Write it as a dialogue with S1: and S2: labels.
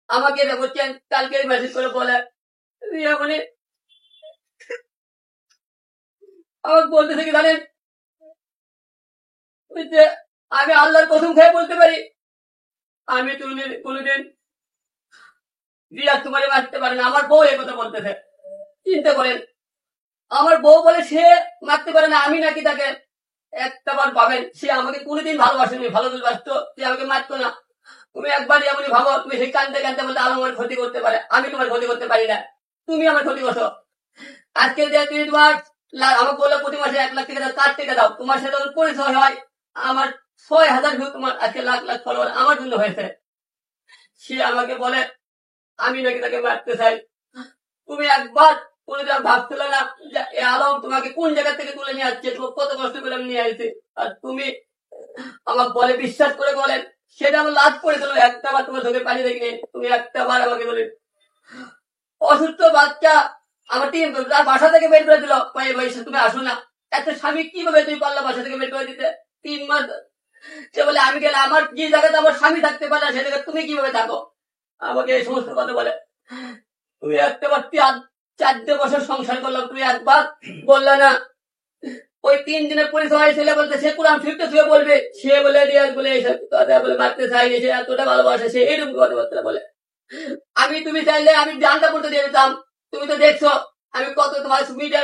S1: আমাকে বলছেন কালকে মেসেজ করে বলে রিয়া মানে আমাকে বলতেছে কি জানেন, যে আমি আল্লাহর কসম খেয়ে বলতে পারি আমি কোনোদিন রিয়া তোমারে মারতে পারে না। আমার বউ এই কথা বলতেছে, চিন্তা করেন। আমার বউ বলে সে মারতে পারে না, আমি নাকি তাকে একটা বার পাবেন সে আমাকে কোনোদিন ভালোবাসেনি, ভালোবাসতো সে আমাকে মারতো না। তুমি একবার এমনই ভাবো তুমি সেই কানতে কানতে বলতে আমার ক্ষতি করতে পারে, আমি তোমার ক্ষতি করতে পারি না, তুমি আমার ক্ষতি করছো। আজকে যে তুমি তোমার আমাকে বললো প্রতি মাসে 1 লাখ টাকা দাও, 4 টাকা দাও, তোমার সাথে পরিচয় হয় আমার 6,000 ভিউ, তোমার আজকে লাখ লাখ ফলোয়ার আমার জন্য হয়েছে। সে আমাকে বলে আমি নাকি তাকে মারতে চাই। তুমি একবার কোনোদিন ভাবছিল না যে এ আলম তোমাকে কোন জায়গা থেকে তুলে নিয়ে আসছে, তোমার কত কষ্ট করে আমি নিয়ে আসছি, আর তুমি আমাকে বলে বিশ্বাস করে বলেন সেটা আমার লাভ করেছিল। একটা বার তোমার চোখে পানি দেখিনি, তুমি একটা বার আমাকে বলে অসুস্থ বাচ্চা আমার টিম তার বাসা থেকে বের করে দিল, ভাই তুমি আসো না। একটা স্বামী কিভাবে তুমি পারলা বাসা থেকে বের করে দিতে 3 মাস? সে বলে আমি গেলে আমার যে জায়গাতে আমার স্বামী থাকতে পারে না সে জায়গায় তুমি কিভাবে থাকো, আমাকে এই সমস্ত কথা বলে। তুমি একটা বার 4 বছর সংসার করলাম, তুমি একবার বললে না। ওই 3 দিনের পরিচয় ছেলে বলতে সে কোরআন ফিরতে শুয়ে বলবে, সে বলে রিয়াজ বলে এইসব কথা বলে মারতে চাই, সে এতটা ভালোবাসে, সে এইরকম কথাবার্তা বলে। আমি তুমি চাইলে আমি জানটা করতে দিয়ে দিতাম, তুমি তো দেখছো আমি কত তোমার সুবিধা